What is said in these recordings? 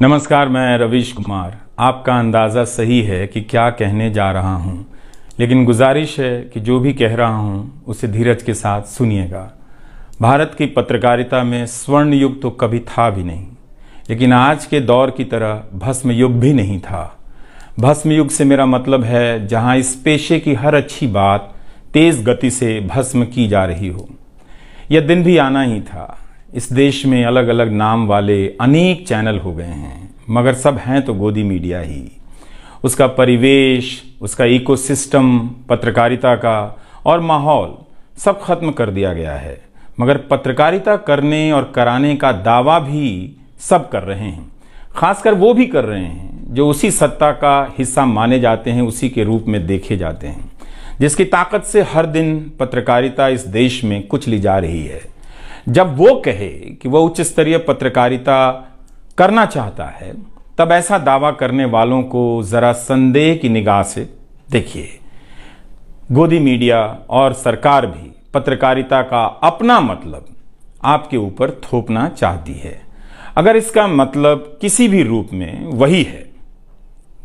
नमस्कार, मैं रवीश कुमार। आपका अंदाज़ा सही है कि क्या कहने जा रहा हूँ, लेकिन गुजारिश है कि जो भी कह रहा हूँ उसे धीरज के साथ सुनिएगा। भारत की पत्रकारिता में स्वर्ण युग तो कभी था भी नहीं, लेकिन आज के दौर की तरह भस्म युग भी नहीं था। भस्म युग से मेरा मतलब है जहाँ इस पेशे की हर अच्छी बात तेज़ गति से भस्म की जा रही हो। यह दिन भी आना ही था। इस देश में अलग अलग नाम वाले अनेक चैनल हो गए हैं, मगर सब हैं तो गोदी मीडिया ही। उसका परिवेश, उसका इकोसिस्टम, पत्रकारिता का और माहौल सब खत्म कर दिया गया है। मगर पत्रकारिता करने और कराने का दावा भी सब कर रहे हैं। खासकर वो भी कर रहे हैं जो उसी सत्ता का हिस्सा माने जाते हैं, उसी के रूप में देखे जाते हैं, जिसकी ताकत से हर दिन पत्रकारिता इस देश में कुचली जा रही है। जब वो कहे कि वो उच्च स्तरीय पत्रकारिता करना चाहता है, तब ऐसा दावा करने वालों को जरा संदेह की निगाह से देखिए। गोदी मीडिया और सरकार भी पत्रकारिता का अपना मतलब आपके ऊपर थोपना चाहती है। अगर इसका मतलब किसी भी रूप में वही है,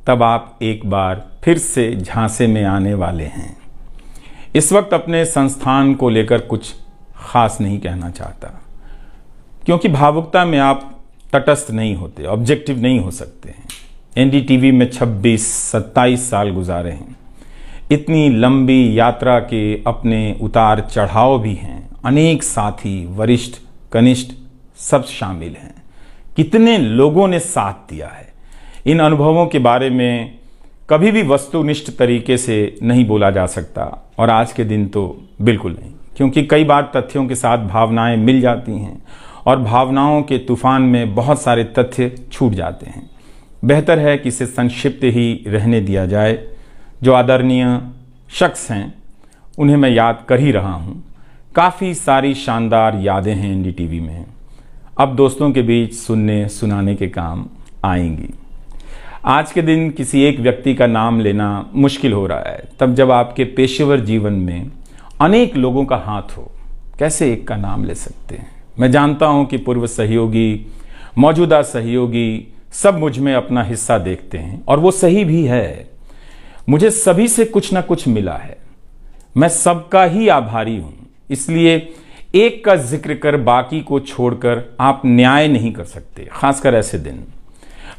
तब आप एक बार फिर से झांसे में आने वाले हैं। इस वक्त अपने संस्थान को लेकर कुछ खास नहीं कहना चाहता, क्योंकि भावुकता में आप तटस्थ नहीं होते, ऑब्जेक्टिव नहीं हो सकते हैं। एनडीटीवी में 26-27 साल गुजारे हैं। इतनी लंबी यात्रा के अपने उतार चढ़ाव भी हैं। अनेक साथी, वरिष्ठ, कनिष्ठ सब शामिल हैं। कितने लोगों ने साथ दिया है। इन अनुभवों के बारे में कभी भी वस्तुनिष्ठ तरीके से नहीं बोला जा सकता, और आज के दिन तो बिल्कुल नहीं, क्योंकि कई बार तथ्यों के साथ भावनाएं मिल जाती हैं और भावनाओं के तूफान में बहुत सारे तथ्य छूट जाते हैं। बेहतर है कि इसे संक्षिप्त ही रहने दिया जाए। जो आदरणीय शख्स हैं उन्हें मैं याद कर ही रहा हूँ। काफ़ी सारी शानदार यादें हैं एनडीटीवी में, अब दोस्तों के बीच सुनने सुनाने के काम आएंगी। आज के दिन किसी एक व्यक्ति का नाम लेना मुश्किल हो रहा है, तब जब आपके पेशेवर जीवन में अनेक लोगों का हाथ हो, कैसे एक का नाम ले सकते हैं। मैं जानता हूं कि पूर्व सहयोगी, मौजूदा सहयोगी सब मुझ में अपना हिस्सा देखते हैं, और वो सही भी है। मुझे सभी से कुछ ना कुछ मिला है। मैं सबका ही आभारी हूं। इसलिए एक का जिक्र कर बाकी को छोड़कर आप न्याय नहीं कर सकते, खासकर ऐसे दिन।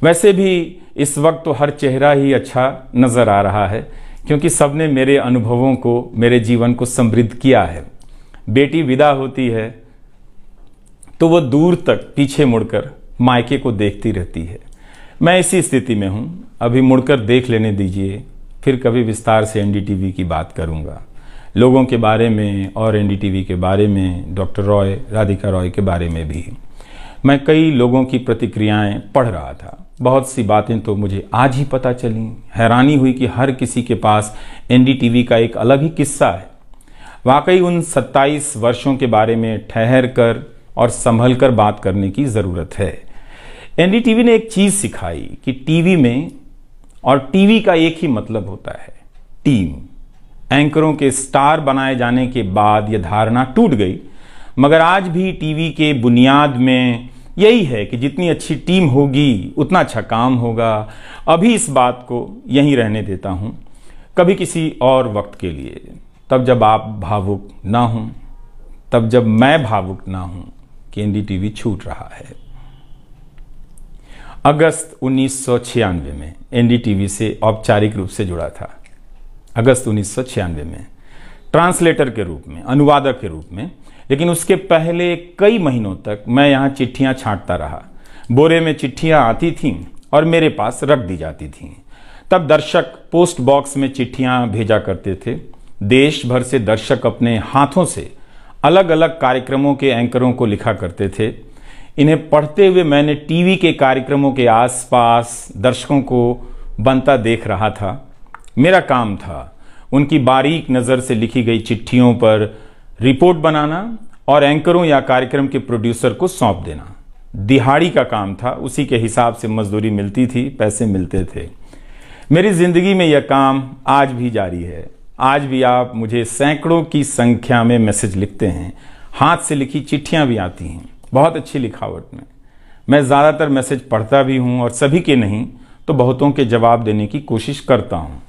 वैसे भी इस वक्त तो हर चेहरा ही अच्छा नजर आ रहा है, क्योंकि सबने मेरे अनुभवों को, मेरे जीवन को समृद्ध किया है। बेटी विदा होती है तो वो दूर तक पीछे मुड़कर मायके को देखती रहती है। मैं इसी स्थिति में हूँ। अभी मुड़कर देख लेने दीजिए, फिर कभी विस्तार से एनडीटीवी की बात करूँगा, लोगों के बारे में और एनडीटीवी के बारे में, डॉक्टर रॉय, राधिका रॉय के बारे में भी। मैं कई लोगों की प्रतिक्रियाएं पढ़ रहा था। बहुत सी बातें तो मुझे आज ही पता चली। हैरानी हुई कि हर किसी के पास एनडीटीवी का एक अलग ही किस्सा है। वाकई उन 27 वर्षों के बारे में ठहर कर और संभल कर बात करने की ज़रूरत है। एनडीटीवी ने एक चीज़ सिखाई कि टीवी में और टीवी का एक ही मतलब होता है, टीम। एंकरों के स्टार बनाए जाने के बाद यह धारणा टूट गई, मगर आज भी टीवी के बुनियाद में यही है कि जितनी अच्छी टीम होगी उतना अच्छा काम होगा। अभी इस बात को यहीं रहने देता हूं, कभी किसी और वक्त के लिए, तब जब आप भावुक ना हों, तब जब मैं भावुक ना हूं कि एनडीटीवी छूट रहा है। अगस्त 1996 में एनडीटीवी से औपचारिक रूप से जुड़ा था। अगस्त 1996 में ट्रांसलेटर के रूप में, अनुवादक के रूप में। लेकिन उसके पहले कई महीनों तक मैं यहाँ चिट्ठियाँ छांटता रहा। बोरे में चिट्ठियाँ आती थीं और मेरे पास रख दी जाती थीं। तब दर्शक पोस्ट बॉक्स में चिट्ठियाँ भेजा करते थे। देश भर से दर्शक अपने हाथों से अलग अलग कार्यक्रमों के एंकरों को लिखा करते थे। इन्हें पढ़ते हुए मैंने टीवी के कार्यक्रमों के आसपास दर्शकों को बनता देख रहा था। मेरा काम था उनकी बारीक नज़र से लिखी गई चिट्ठियों पर रिपोर्ट बनाना और एंकरों या कार्यक्रम के प्रोड्यूसर को सौंप देना। दिहाड़ी का काम था, उसी के हिसाब से मजदूरी मिलती थी, पैसे मिलते थे। मेरी जिंदगी में यह काम आज भी जारी है। आज भी आप मुझे सैकड़ों की संख्या में मैसेज लिखते हैं, हाथ से लिखी चिट्ठियां भी आती हैं, बहुत अच्छी लिखावट में। मैं ज़्यादातर मैसेज पढ़ता भी हूँ और सभी के नहीं तो बहुतों के जवाब देने की कोशिश करता हूँ।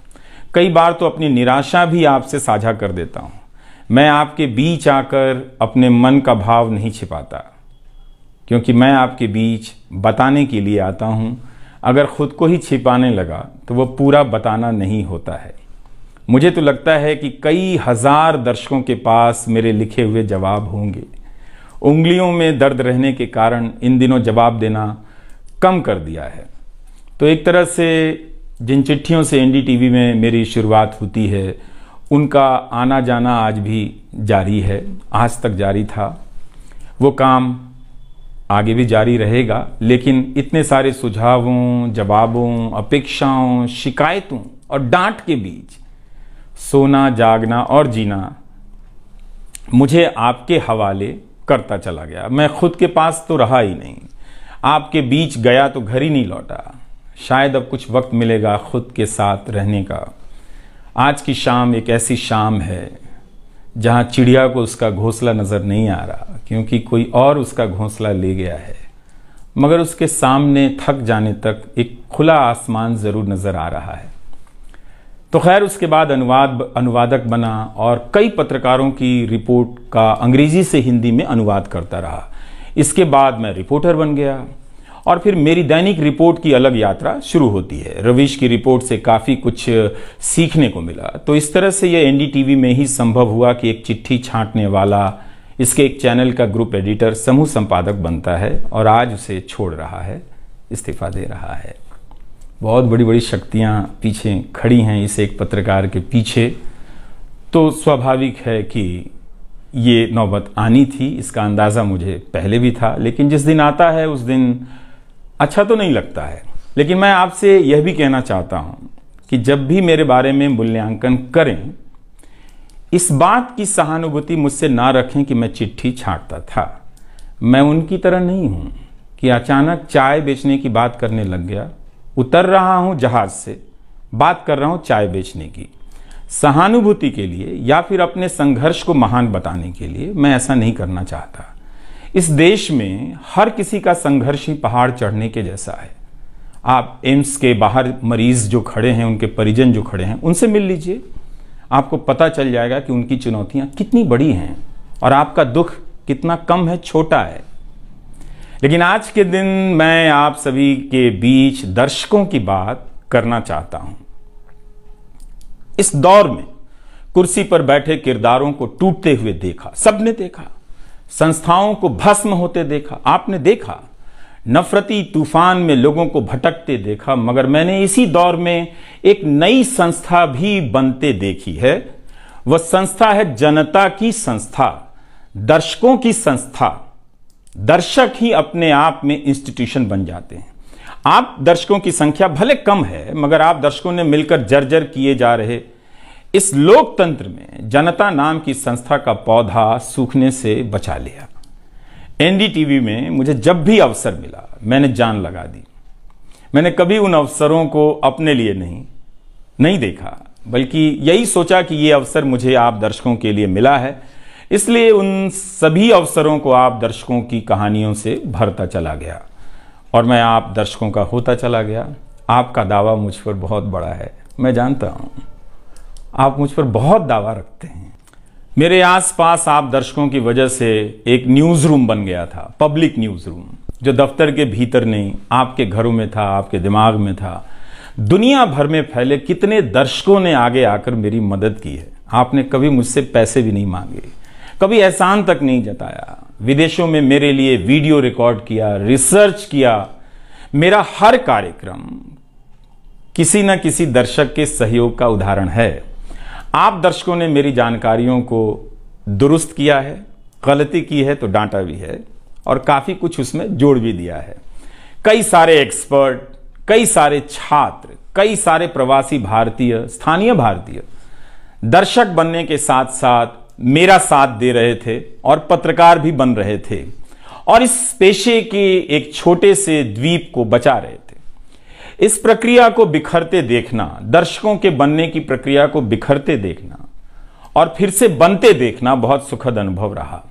कई बार तो अपनी निराशा भी आपसे साझा कर देता हूँ। मैं आपके बीच आकर अपने मन का भाव नहीं छिपाता, क्योंकि मैं आपके बीच बताने के लिए आता हूँ। अगर खुद को ही छिपाने लगा तो वो पूरा बताना नहीं होता है। मुझे तो लगता है कि कई हजार दर्शकों के पास मेरे लिखे हुए जवाब होंगे। उंगलियों में दर्द रहने के कारण इन दिनों जवाब देना कम कर दिया है। तो एक तरह से जिन चिट्ठियों से एनडीटीवी में मेरी शुरुआत होती है, उनका आना जाना आज भी जारी है, आज तक जारी था। वो काम आगे भी जारी रहेगा, लेकिन इतने सारे सुझावों, जवाबों, अपेक्षाओं, शिकायतों और डांट के बीच सोना, जागना और जीना मुझे आपके हवाले करता चला गया। मैं खुद के पास तो रहा ही नहीं, आपके बीच गया तो घर ही नहीं लौटा। शायद अब कुछ वक्त मिलेगा खुद के साथ रहने का। आज की शाम एक ऐसी शाम है जहां चिड़िया को उसका घोंसला नजर नहीं आ रहा, क्योंकि कोई और उसका घोंसला ले गया है, मगर उसके सामने थक जाने तक एक खुला आसमान जरूर नजर आ रहा है। तो खैर, उसके बाद अनुवादक बना और कई पत्रकारों की रिपोर्ट का अंग्रेजी से हिंदी में अनुवाद करता रहा। इसके बाद मैं रिपोर्टर बन गया और फिर मेरी दैनिक रिपोर्ट की अलग यात्रा शुरू होती है। रवीश की रिपोर्ट से काफ़ी कुछ सीखने को मिला। तो इस तरह से यह एनडीटीवी में ही संभव हुआ कि एक चिट्ठी छांटने वाला इसके एक चैनल का ग्रुप एडिटर, समूह संपादक बनता है और आज उसे छोड़ रहा है, इस्तीफा दे रहा है। बहुत बड़ी बड़ी शक्तियां पीछे खड़ी हैं इस एक पत्रकार के पीछे। तो स्वाभाविक है कि ये नौबत आनी थी, इसका अंदाज़ा मुझे पहले भी था। लेकिन जिस दिन आता है उस दिन अच्छा तो नहीं लगता है। लेकिन मैं आपसे यह भी कहना चाहता हूं कि जब भी मेरे बारे में मूल्यांकन करें, इस बात की सहानुभूति मुझसे ना रखें कि मैं चिट्ठी छांटता था। मैं उनकी तरह नहीं हूं कि अचानक चाय बेचने की बात करने लग गया। उतर रहा हूं जहाज से, बात कर रहा हूं चाय बेचने की। सहानुभूति के लिए या फिर अपने संघर्ष को महान बताने के लिए मैं ऐसा नहीं करना चाहता। इस देश में हर किसी का संघर्ष ही पहाड़ चढ़ने के जैसा है। आप एम्स के बाहर मरीज जो खड़े हैं, उनके परिजन जो खड़े हैं, उनसे मिल लीजिए। आपको पता चल जाएगा कि उनकी चुनौतियां कितनी बड़ी हैं और आपका दुख कितना कम है, छोटा है। लेकिन आज के दिन मैं आप सभी के बीच दर्शकों की बात करना चाहता हूं। इस दौर में कुर्सी पर बैठे किरदारों को टूटते हुए देखा, सबने देखा। संस्थाओं को भस्म होते देखा, आपने देखा। नफरती तूफान में लोगों को भटकते देखा, मगर मैंने इसी दौर में एक नई संस्था भी बनते देखी है। वह संस्था है जनता की संस्था, दर्शकों की संस्था। दर्शक ही अपने आप में इंस्टीट्यूशन बन जाते हैं। आप दर्शकों की संख्या भले कम है, मगर आप दर्शकों ने मिलकर जर्जर किए जा रहे इस लोकतंत्र में जनता नाम की संस्था का पौधा सूखने से बचा लिया। एनडीटीवी में मुझे जब भी अवसर मिला, मैंने जान लगा दी। मैंने कभी उन अवसरों को अपने लिए नहीं देखा, बल्कि यही सोचा कि ये अवसर मुझे आप दर्शकों के लिए मिला है, इसलिए उन सभी अवसरों को आप दर्शकों की कहानियों से भरता चला गया और मैं आप दर्शकों का होता चला गया। आपका दावा मुझ पर बहुत बड़ा है, मैं जानता हूं। आप मुझ पर बहुत दावा रखते हैं। मेरे आसपास आप दर्शकों की वजह से एक न्यूज रूम बन गया था, पब्लिक न्यूज रूम, जो दफ्तर के भीतर नहीं, आपके घरों में था, आपके दिमाग में था। दुनिया भर में फैले कितने दर्शकों ने आगे आकर मेरी मदद की है। आपने कभी मुझसे पैसे भी नहीं मांगे, कभी एहसान तक नहीं जताया। विदेशों में मेरे लिए वीडियो रिकॉर्ड किया, रिसर्च किया। मेरा हर कार्यक्रम किसी न किसी दर्शक के सहयोग का उदाहरण है। आप दर्शकों ने मेरी जानकारियों को दुरुस्त किया है, गलती की है तो डांटा भी है और काफी कुछ उसमें जोड़ भी दिया है। कई सारे एक्सपर्ट, कई सारे छात्र, कई सारे प्रवासी भारतीय, स्थानीय भारतीय दर्शक बनने के साथ साथ मेरा साथ दे रहे थे और पत्रकार भी बन रहे थे और इस पेशे के एक छोटे से द्वीप को बचा रहे थे। इस प्रक्रिया को बिखरते देखना, दर्शकों के बनने की प्रक्रिया को बिखरते देखना और फिर से बनते देखना बहुत सुखद अनुभव रहा।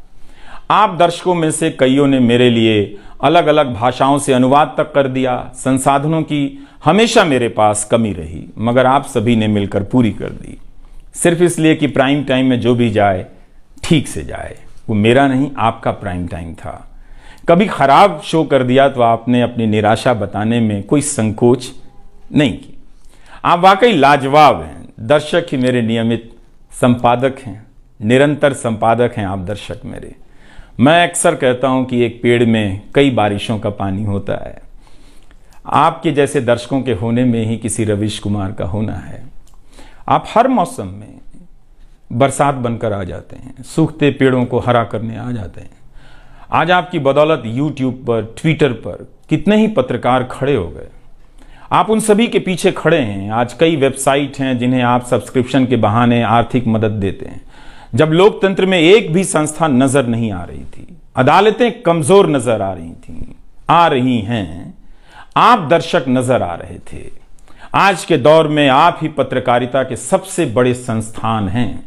आप दर्शकों में से कईयों ने मेरे लिए अलग अलग भाषाओं से अनुवाद तक कर दिया। संसाधनों की हमेशा मेरे पास कमी रही, मगर आप सभी ने मिलकर पूरी कर दी, सिर्फ इसलिए कि प्राइम टाइम में जो भी जाए ठीक से जाए। वो मेरा नहीं, आपका प्राइम टाइम था। कभी खराब शो कर दिया तो आपने अपनी निराशा बताने में कोई संकोच नहीं की। आप वाकई लाजवाब हैं। दर्शक ही मेरे नियमित संपादक हैं, निरंतर संपादक हैं आप दर्शक मेरे। मैं अक्सर कहता हूं कि एक पेड़ में कई बारिशों का पानी होता है। आपके जैसे दर्शकों के होने में ही किसी रवीश कुमार का होना है। आप हर मौसम में बरसात बनकर आ जाते हैं, सूखते पेड़ों को हरा करने आ जाते हैं। आज आपकी बदौलत यूट्यूब पर, ट्विटर पर कितने ही पत्रकार खड़े हो गए। आप उन सभी के पीछे खड़े हैं। आज कई वेबसाइट हैं जिन्हें आप सब्सक्रिप्शन के बहाने आर्थिक मदद देते हैं। जब लोकतंत्र में एक भी संस्था नजर नहीं आ रही थी, अदालतें कमजोर नजर आ रही थी, आ रही हैं, आप दर्शक नजर आ रहे थे। आज के दौर में आप ही पत्रकारिता के सबसे बड़े संस्थान हैं।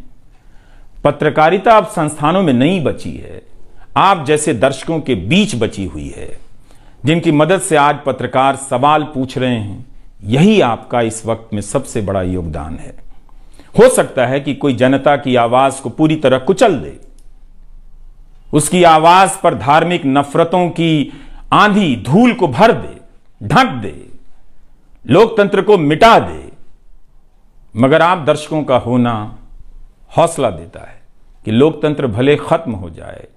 पत्रकारिता अब संस्थानों में नहीं बची है, आप जैसे दर्शकों के बीच बची हुई है, जिनकी मदद से आज पत्रकार सवाल पूछ रहे हैं। यही आपका इस वक्त में सबसे बड़ा योगदान है। हो सकता है कि कोई जनता की आवाज को पूरी तरह कुचल दे, उसकी आवाज पर धार्मिक नफरतों की आंधी धूल को भर दे, ढक दे, लोकतंत्र को मिटा दे, मगर आप दर्शकों का होना हौसला देता है कि लोकतंत्र भले खत्म हो जाए,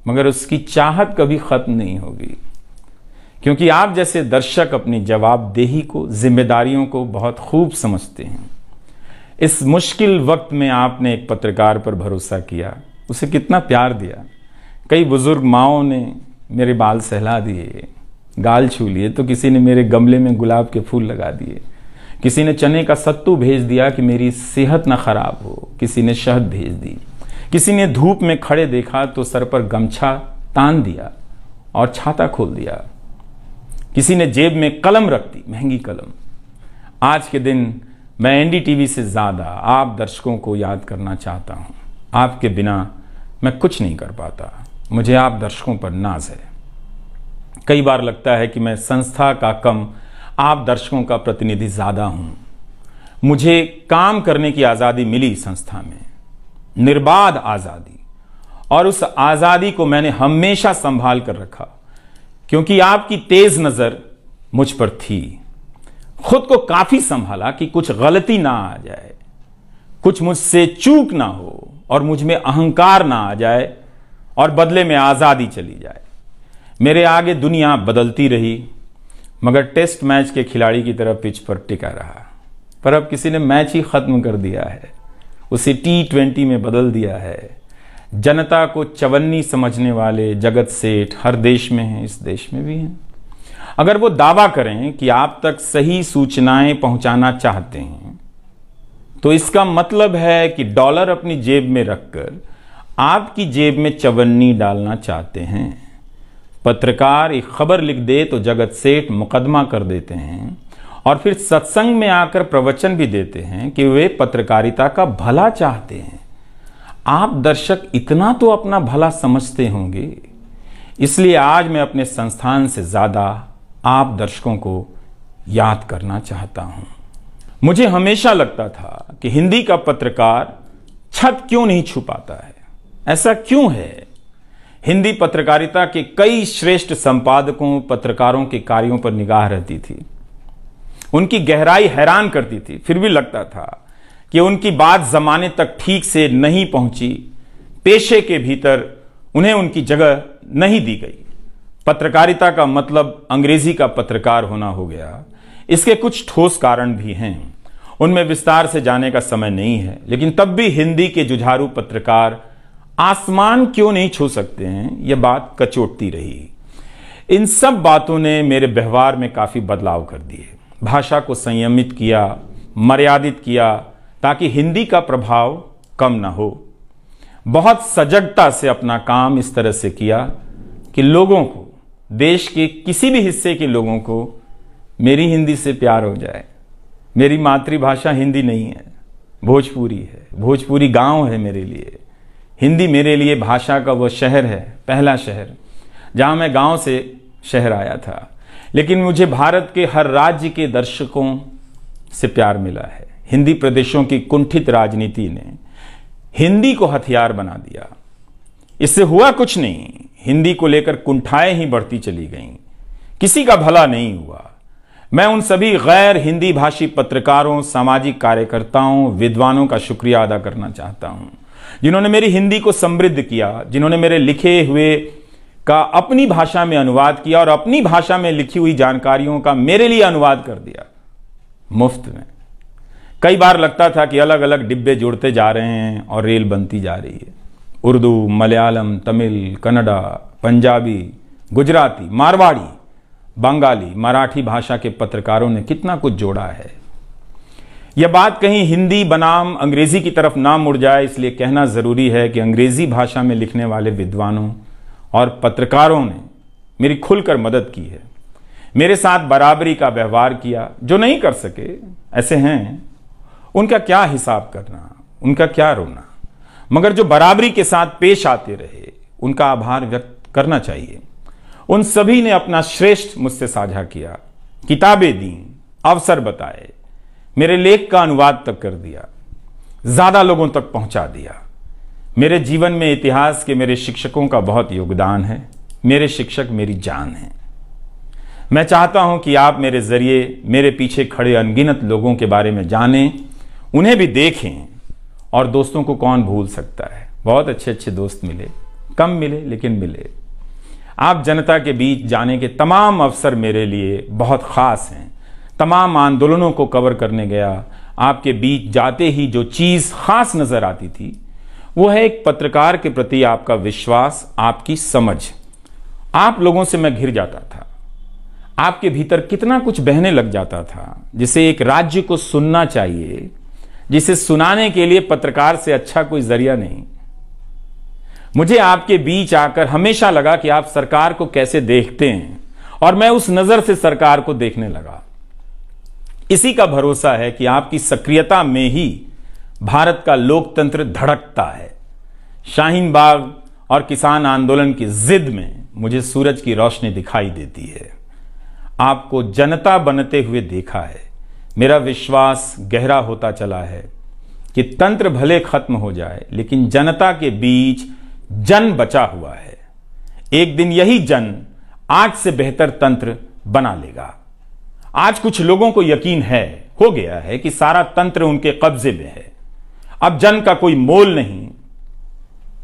मगर उसकी चाहत कभी खत्म नहीं होगी, क्योंकि आप जैसे दर्शक अपनी जवाबदेही को, जिम्मेदारियों को बहुत खूब समझते हैं। इस मुश्किल वक्त में आपने एक पत्रकार पर भरोसा किया, उसे कितना प्यार दिया। कई बुजुर्ग माओं ने मेरे बाल सहला दिए, गाल छू लिए, तो किसी ने मेरे गमले में गुलाब के फूल लगा दिए, किसी ने चने का सत्तू भेज दिया कि मेरी सेहत ना खराब हो, किसी ने शहद भेज दी, किसी ने धूप में खड़े देखा तो सर पर गमछा तान दिया और छाता खोल दिया, किसी ने जेब में कलम रख दी, महंगी कलम। आज के दिन मैं एनडीटीवी से ज्यादा आप दर्शकों को याद करना चाहता हूं। आपके बिना मैं कुछ नहीं कर पाता। मुझे आप दर्शकों पर नाज है। कई बार लगता है कि मैं संस्था का कम, आप दर्शकों का प्रतिनिधि ज्यादा हूं। मुझे काम करने की आजादी मिली संस्था में, निर्बाध आजादी, और उस आजादी को मैंने हमेशा संभाल कर रखा, क्योंकि आपकी तेज नजर मुझ पर थी। खुद को काफी संभाला कि कुछ गलती ना आ जाए, कुछ मुझसे चूक ना हो और मुझ में अहंकार ना आ जाए और बदले में आजादी चली जाए। मेरे आगे दुनिया बदलती रही, मगर टेस्ट मैच के खिलाड़ी की तरह पिच पर टिका रहा। पर अब किसी ने मैच ही खत्म कर दिया है, उसे T20 में बदल दिया है। जनता को चवन्नी समझने वाले जगत सेठ हर देश में हैं, इस देश में भी हैं। अगर वो दावा करें कि आप तक सही सूचनाएं पहुंचाना चाहते हैं, तो इसका मतलब है कि डॉलर अपनी जेब में रखकर आपकी जेब में चवन्नी डालना चाहते हैं। पत्रकार एक खबर लिख दे तो जगत सेठ मुकदमा कर देते हैं और फिर सत्संग में आकर प्रवचन भी देते हैं कि वे पत्रकारिता का भला चाहते हैं। आप दर्शक इतना तो अपना भला समझते होंगे। इसलिए आज मैं अपने संस्थान से ज्यादा आप दर्शकों को याद करना चाहता हूं। मुझे हमेशा लगता था कि हिंदी का पत्रकार छत क्यों नहीं छुपाता है। ऐसा क्यों है? हिंदी पत्रकारिता के कई श्रेष्ठ संपादकों, पत्रकारों के कार्यों पर निगाह रहती थी, उनकी गहराई हैरान करती थी। फिर भी लगता था कि उनकी बात जमाने तक ठीक से नहीं पहुंची, पेशे के भीतर उन्हें उनकी जगह नहीं दी गई। पत्रकारिता का मतलब अंग्रेजी का पत्रकार होना हो गया। इसके कुछ ठोस कारण भी हैं, उनमें विस्तार से जाने का समय नहीं है, लेकिन तब भी हिंदी के जुझारू पत्रकार आसमान क्यों नहीं छू सकते हैं, यह बात कचोटती रही। इन सब बातों ने मेरे व्यवहार में काफी बदलाव कर दिए। भाषा को संयमित किया, मर्यादित किया, ताकि हिंदी का प्रभाव कम ना हो। बहुत सजगता से अपना काम इस तरह से किया कि लोगों को, देश के किसी भी हिस्से के लोगों को मेरी हिंदी से प्यार हो जाए। मेरी मातृभाषा हिंदी नहीं है, भोजपुरी है। भोजपुरी गांव है मेरे लिए, हिंदी मेरे लिए भाषा का वो शहर है, पहला शहर जहां मैं गांव से शहर आया था। लेकिन मुझे भारत के हर राज्य के दर्शकों से प्यार मिला है। हिंदी प्रदेशों की कुंठित राजनीति ने हिंदी को हथियार बना दिया। इससे हुआ कुछ नहीं, हिंदी को लेकर कुंठाएं ही बढ़ती चली गईं, किसी का भला नहीं हुआ। मैं उन सभी गैर हिंदी भाषी पत्रकारों, सामाजिक कार्यकर्ताओं, विद्वानों का शुक्रिया अदा करना चाहता हूं जिन्होंने मेरी हिंदी को समृद्ध किया, जिन्होंने मेरे लिखे हुए का अपनी भाषा में अनुवाद किया और अपनी भाषा में लिखी हुई जानकारियों का मेरे लिए अनुवाद कर दिया मुफ्त में। कई बार लगता था कि अलग अलग डिब्बे जुड़ते जा रहे हैं और रेल बनती जा रही है। उर्दू, मलयालम, तमिल, कन्नड़ा, पंजाबी, गुजराती, मारवाड़ी, बंगाली, मराठी भाषा के पत्रकारों ने कितना कुछ जोड़ा है। यह बात कहीं हिंदी बनाम अंग्रेजी की तरफ ना मुड़ जाए, इसलिए कहना जरूरी है कि अंग्रेजी भाषा में लिखने वाले विद्वानों और पत्रकारों ने मेरी खुलकर मदद की है, मेरे साथ बराबरी का व्यवहार किया। जो नहीं कर सके, ऐसे हैं, उनका क्या हिसाब करना, उनका क्या रोना, मगर जो बराबरी के साथ पेश आते रहे उनका आभार व्यक्त करना चाहिए। उन सभी ने अपना श्रेष्ठ मुझसे साझा किया, किताबें दी, अवसर बताए, मेरे लेख का अनुवाद तक कर दिया, ज्यादा लोगों तक पहुंचा दिया। मेरे जीवन में इतिहास के मेरे शिक्षकों का बहुत योगदान है। मेरे शिक्षक मेरी जान है। मैं चाहता हूं कि आप मेरे जरिए मेरे पीछे खड़े अनगिनत लोगों के बारे में जानें, उन्हें भी देखें। और दोस्तों को कौन भूल सकता है, बहुत अच्छे अच्छे दोस्त मिले, कम मिले लेकिन मिले। आप जनता के बीच जाने के तमाम अवसर मेरे लिए बहुत खास हैं। तमाम आंदोलनों को कवर करने गया, आपके बीच जाते ही जो चीज खास नजर आती थी वो है एक पत्रकार के प्रति आपका विश्वास, आपकी समझ। आप लोगों से मैं घिर जाता था। आपके भीतर कितना कुछ बहने लग जाता था, जिसे एक राज्य को सुनना चाहिए, जिसे सुनाने के लिए पत्रकार से अच्छा कोई जरिया नहीं। मुझे आपके बीच आकर हमेशा लगा कि आप सरकार को कैसे देखते हैं, और मैं उस नजर से सरकार को देखने लगा। इसी का भरोसा है कि आपकी सक्रियता में ही भारत का लोकतंत्र धड़कता है। शाहीन बाग और किसान आंदोलन की जिद में मुझे सूरज की रोशनी दिखाई देती है। आपको जनता बनते हुए देखा है। मेरा विश्वास गहरा होता चला है कि तंत्र भले खत्म हो जाए, लेकिन जनता के बीच जन बचा हुआ है। एक दिन यही जन आज से बेहतर तंत्र बना लेगा। आज कुछ लोगों को यकीन हो गया है कि सारा तंत्र उनके कब्जे में है। अब जन का कोई मोल नहीं।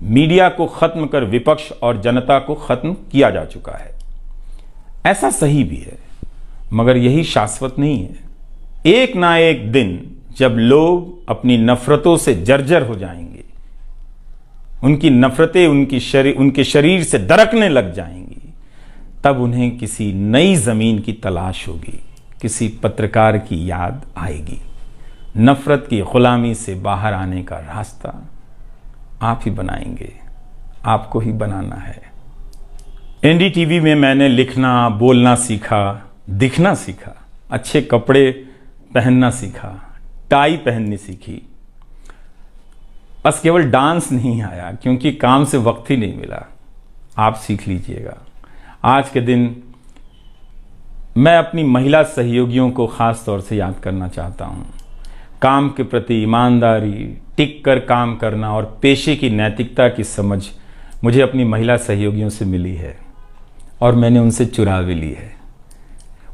मीडिया को खत्म कर विपक्ष और जनता को खत्म किया जा चुका है। ऐसा सही भी है, मगर यही शाश्वत नहीं है। एक ना एक दिन जब लोग अपनी नफरतों से जर्जर हो जाएंगे, उनकी नफरतें उनके शरीर से दरकने लग जाएंगी, तब उन्हें किसी नई जमीन की तलाश होगी, किसी पत्रकार की याद आएगी। नफरत की गुलामी से बाहर आने का रास्ता आप ही बनाएंगे, आपको ही बनाना है। एनडीटीवी में मैंने लिखना, बोलना सीखा, दिखना सीखा, अच्छे कपड़े पहनना सीखा, टाई पहननी सीखी। बस केवल डांस नहीं आया, क्योंकि काम से वक्त ही नहीं मिला। आप सीख लीजिएगा। आज के दिन मैं अपनी महिला सहयोगियों को खास तौर से याद करना चाहता हूं। काम के प्रति ईमानदारी, टिक कर काम करना और पेशे की नैतिकता की समझ मुझे अपनी महिला सहयोगियों से मिली है, और मैंने उनसे चुरा भी ली है।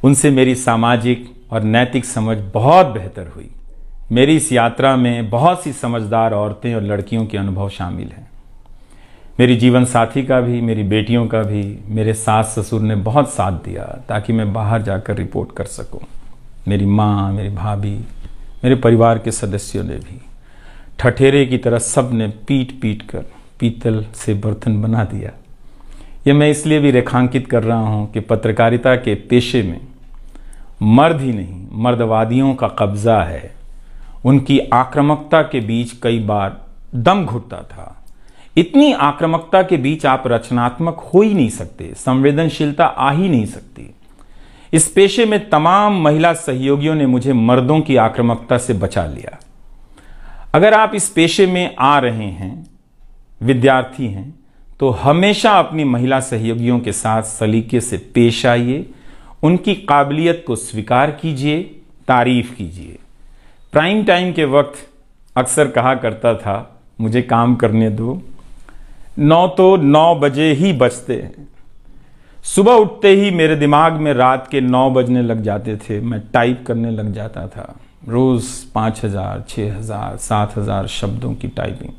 उनसे मेरी सामाजिक और नैतिक समझ बहुत बेहतर हुई। मेरी इस यात्रा में बहुत सी समझदार औरतें और लड़कियों के अनुभव शामिल हैं। मेरी जीवन साथी का भी, मेरी बेटियों का भी, मेरे सास ससुर ने बहुत साथ दिया ताकि मैं बाहर जाकर रिपोर्ट कर सकूं। मेरी माँ, मेरी भाभी, मेरे परिवार के सदस्यों ने भी ठठेरे की तरह सब ने पीट पीट कर पीतल से बर्तन बना दिया। यह मैं इसलिए भी रेखांकित कर रहा हूं कि पत्रकारिता के पेशे में मर्द ही नहीं, मर्दवादियों का कब्जा है। उनकी आक्रामकता के बीच कई बार दम घुटता था। इतनी आक्रामकता के बीच आप रचनात्मक हो ही नहीं सकते, संवेदनशीलता आ ही नहीं सकती। इस पेशे में तमाम महिला सहयोगियों ने मुझे मर्दों की आक्रामकता से बचा लिया। अगर आप इस पेशे में आ रहे हैं विद्यार्थी हैं तो हमेशा अपनी महिला सहयोगियों के साथ सलीके से पेश आइए, उनकी काबिलियत को स्वीकार कीजिए, तारीफ कीजिए। प्राइम टाइम के वक्त अक्सर कहा करता था, मुझे काम करने दो, 9 तो 9 बजे ही बजते हैं। सुबह उठते ही मेरे दिमाग में रात के 9 बजने लग जाते थे, मैं टाइप करने लग जाता था। रोज 5000, 6000, 7000 शब्दों की टाइपिंग।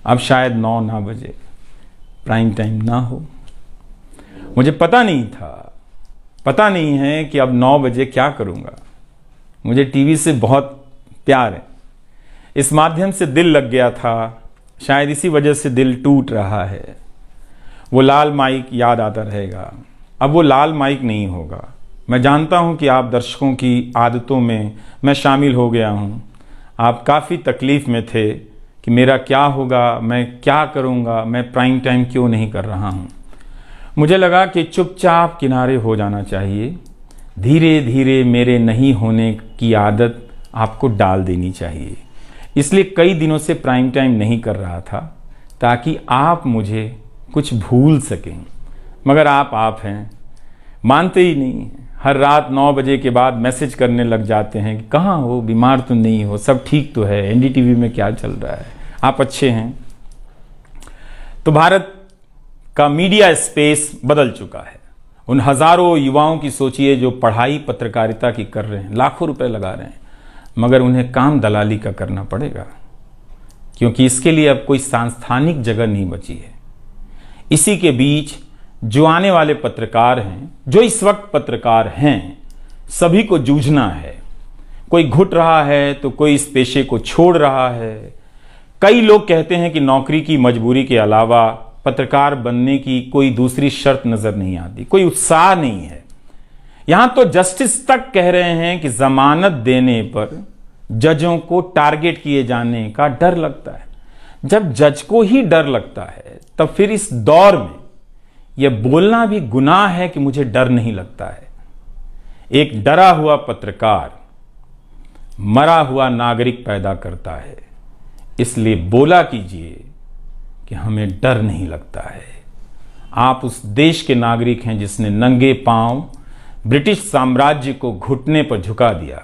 अब शायद 9 ना बजे, प्राइम टाइम ना हो। मुझे पता नहीं है कि अब 9 बजे क्या करूंगा। मुझे टीवी से बहुत प्यार है, इस माध्यम से दिल लग गया था, शायद इसी वजह से दिल टूट रहा है। वो लाल माइक याद आता रहेगा, अब वो लाल माइक नहीं होगा। मैं जानता हूं कि आप दर्शकों की आदतों में मैं शामिल हो गया हूं। आप काफ़ी तकलीफ में थे कि मेरा क्या होगा, मैं क्या करूंगा, मैं प्राइम टाइम क्यों नहीं कर रहा हूं। मुझे लगा कि चुपचाप किनारे हो जाना चाहिए, धीरे धीरे मेरे नहीं होने की आदत आपको डाल देनी चाहिए। इसलिए कई दिनों से प्राइम टाइम नहीं कर रहा था ताकि आप मुझे कुछ भूल सकें, मगर आप हैं, मानते ही नहीं। हर रात 9 बजे के बाद मैसेज करने लग जाते हैं कि कहाँ हो, बीमार तो नहीं हो, सब ठीक तो है, एनडीटीवी में क्या चल रहा है, आप अच्छे हैं। तो भारत का मीडिया स्पेस बदल चुका है। उन हजारों युवाओं की सोचिए जो पढ़ाई पत्रकारिता की कर रहे हैं, लाखों रुपए लगा रहे हैं, मगर उन्हें काम दलाली का करना पड़ेगा, क्योंकि इसके लिए अब कोई सांस्थानिक जगह नहीं बची है। इसी के बीच जो आने वाले पत्रकार हैं, जो इस वक्त पत्रकार हैं, सभी को जूझना है। कोई घुट रहा है तो कोई इस पेशे को छोड़ रहा है। कई लोग कहते हैं कि नौकरी की मजबूरी के अलावा पत्रकार बनने की कोई दूसरी शर्त नजर नहीं आती, कोई उत्साह नहीं है। यहां तो जस्टिस तक कह रहे हैं कि जमानत देने पर जजों को टारगेट किए जाने का डर लगता है। जब जज को ही डर लगता है तब फिर इस दौर में यह बोलना भी गुनाह है कि मुझे डर नहीं लगता है। एक डरा हुआ पत्रकार मरा हुआ नागरिक पैदा करता है। इसलिए बोला कीजिए कि हमें डर नहीं लगता है। आप उस देश के नागरिक हैं जिसने नंगे पांव ब्रिटिश साम्राज्य को घुटने पर झुका दिया।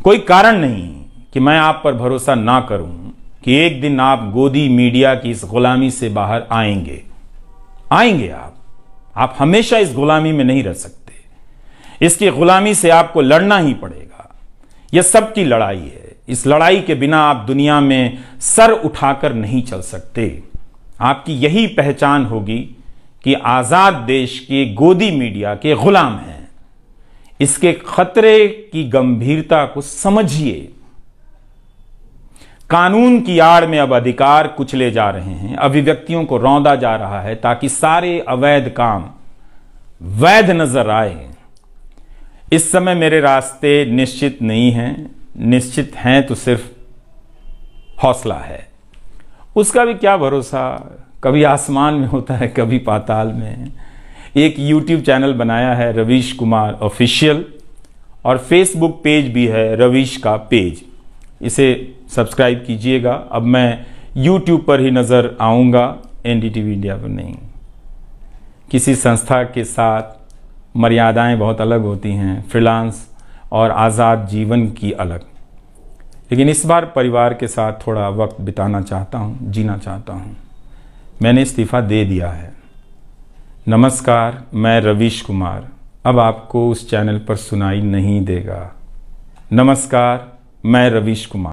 कोई कारण नहीं कि मैं आप पर भरोसा ना करूं कि एक दिन आप गोदी मीडिया की इस गुलामी से बाहर आएंगे। आप हमेशा इस गुलामी में नहीं रह सकते। इसकी गुलामी से आपको लड़ना ही पड़ेगा। यह सबकी लड़ाई है। इस लड़ाई के बिना आप दुनिया में सर उठाकर नहीं चल सकते। आपकी यही पहचान होगी कि आजाद देश के गोदी मीडिया के गुलाम हैं। इसके खतरे की गंभीरता को समझिए। कानून की आड़ में अब अधिकार कुचले जा रहे हैं, अभिव्यक्तियों को रौंदा जा रहा है ताकि सारे अवैध काम वैध नजर आए। इस समय मेरे रास्ते निश्चित नहीं हैं, निश्चित हैं तो सिर्फ हौसला है। उसका भी क्या भरोसा, कभी आसमान में होता है, कभी पाताल में। एक YouTube चैनल बनाया है रवीश कुमार ऑफिशियल, और फेसबुक पेज भी है रवीश का पेज। इसे सब्सक्राइब कीजिएगा। अब मैं YouTube पर ही नज़र आऊँगा, एनडीटीवी इंडिया पर नहीं। किसी संस्था के साथ मर्यादाएं बहुत अलग होती हैं, फ्रीलांस और आज़ाद जीवन की अलग। लेकिन इस बार परिवार के साथ थोड़ा वक्त बिताना चाहता हूँ, जीना चाहता हूँ। मैंने इस्तीफ़ा दे दिया है। नमस्कार, मैं रवीश कुमार अब आपको उस चैनल पर सुनाई नहीं देगा। नमस्कार, मैं रवीश कुमार।